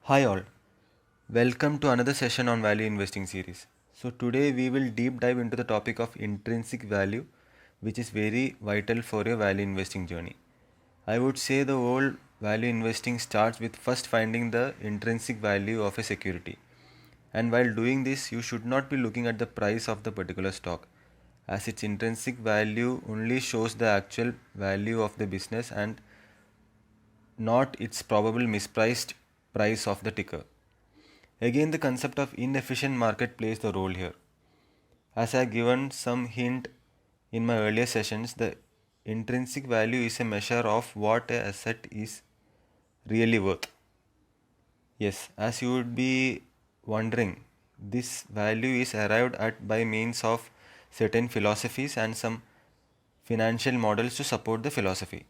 Hi all, welcome to another session on value investing series. So today we will deep dive into the topic of intrinsic value, which is very vital for your value investing journey. I would say the whole value investing starts with first finding the intrinsic value of a security. And while doing this, you should not be looking at the price of the particular stock, as its intrinsic value only shows the actual value of the business and not its probable mispriced price of the ticker. Again, the concept of inefficient market plays the role here. As I have given some hint in my earlier sessions, the intrinsic value is a measure of what a asset is really worth. Yes, as you would be wondering, this value is arrived at by means of certain philosophies and some financial models to support the philosophy.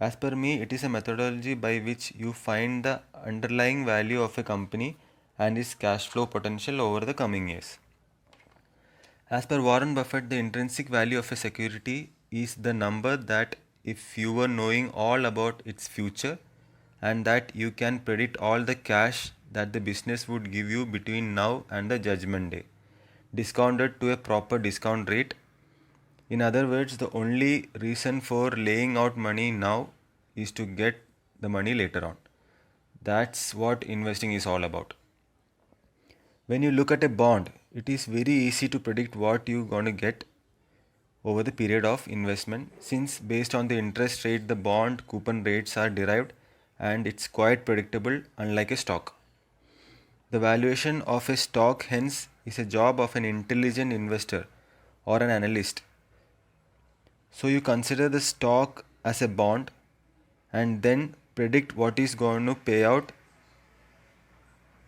As per me, it is a methodology by which you find the underlying value of a company and its cash flow potential over the coming years. As per Warren Buffett, the intrinsic value of a security is the number that if you were knowing all about its future and that you can predict all the cash that the business would give you between now and the judgment day, discounted to a proper discount rate. In other words, the only reason for laying out money now is to get the money later on. That's what investing is all about. When you look at a bond, it is very easy to predict what you're going to get over the period of investment, since based on the interest rate the bond coupon rates are derived and it's quite predictable, unlike a stock. The valuation of a stock hence is a job of an intelligent investor or an analyst. So you consider the stock as a bond and then predict what is going to pay out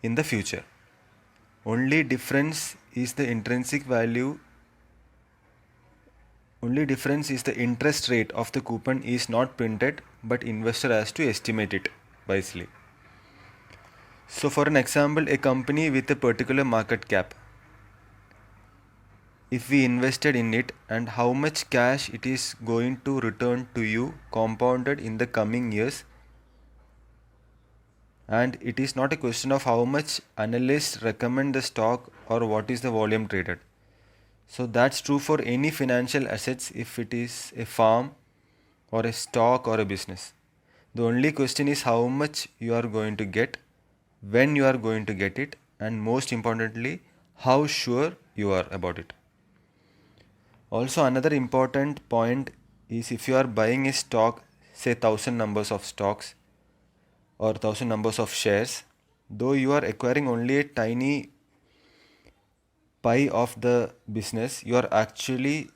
in the future. Only difference is the intrinsic value. Only difference is the interest rate of the coupon is not printed, but investor has to estimate it wisely. So for an example, a company with a particular market cap, if we invested in it and how much cash it is going to return to you compounded in the coming years, and it is not a question of how much analysts recommend the stock or what is the volume traded. So that's true for any financial assets, if it is a farm or a stock or a business. The only question is how much you are going to get, when you are going to get it, and most importantly, how sure you are about it. Also, another important point is if you are buying a stock, say 1000 numbers of stocks or 1000 numbers of shares, though you are acquiring only a tiny pie of the business, you are actually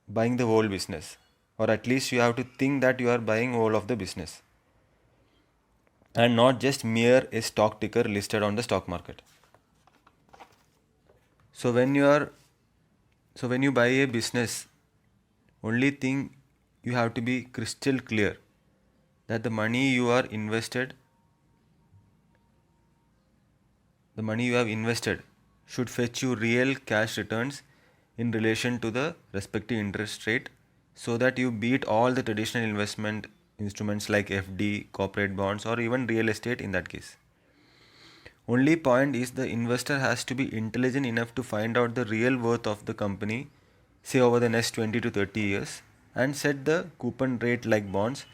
buying the whole business, or at least you have to think that you are buying whole of the business and not just mere a stock ticker listed on the stock market. So when you buy a business, only thing you have to be crystal clear that the money you have invested should fetch you real cash returns in relation to the respective interest rate, so that you beat all the traditional investment instruments like FD, corporate bonds, or even real estate in that case. Only point is the investor has to be intelligent enough to find out the real worth of the company, say over the next 20 to 30 years, and set the coupon rate like bonds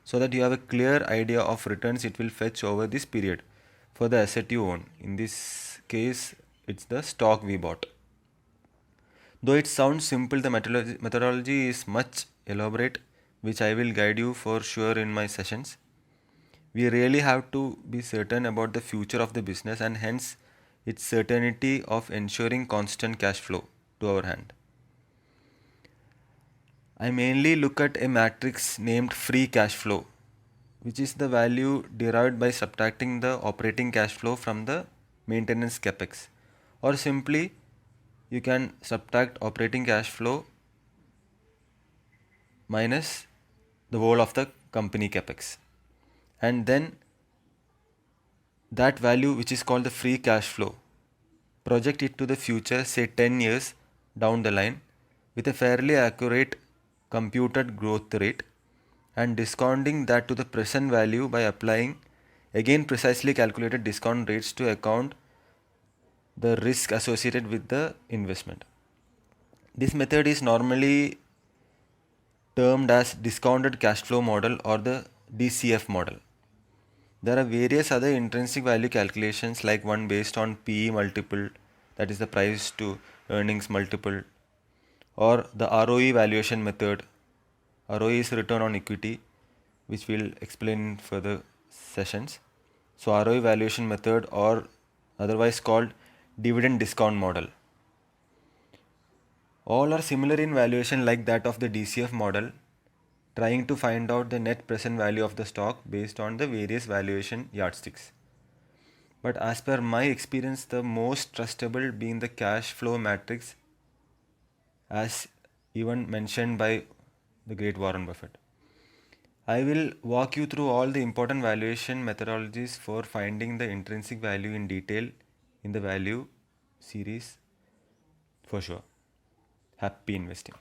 so that you have a clear idea of returns it will fetch over this period for the asset you own. In this case, it's the stock we bought. Though it sounds simple, the methodology is much elaborate, which I will guide you for sure in my sessions. We really have to be certain about the future of the business and hence its certainty of ensuring constant cash flow to our hand. I mainly look at a matrix named free cash flow, which is the value derived by subtracting the operating cash flow from the maintenance capex, or simply you can subtract operating cash flow minus the whole of the company capex, and then that value, which is called the free cash flow, project it to the future, say 10 years down the line, with a fairly accurate computed growth rate, and discounting that to the present value by applying again precisely calculated discount rates to account the risk associated with the investment. This method is normally termed as discounted cash flow model or the DCF model. There are various other intrinsic value calculations, like one based on PE multiple, that is the price to earnings multiple, or the ROE valuation method. ROE is return on equity, which we'll explain in further sessions. So ROE valuation method, or otherwise called dividend discount model. All are similar in valuation like that of the DCF model, trying to find out the net present value of the stock based on the various valuation yardsticks. But as per my experience, the most trustable being the cash flow matrix, as even mentioned by the great Warren Buffett. I will walk you through all the important valuation methodologies for finding the intrinsic value in detail in the value series for sure. Happy investing.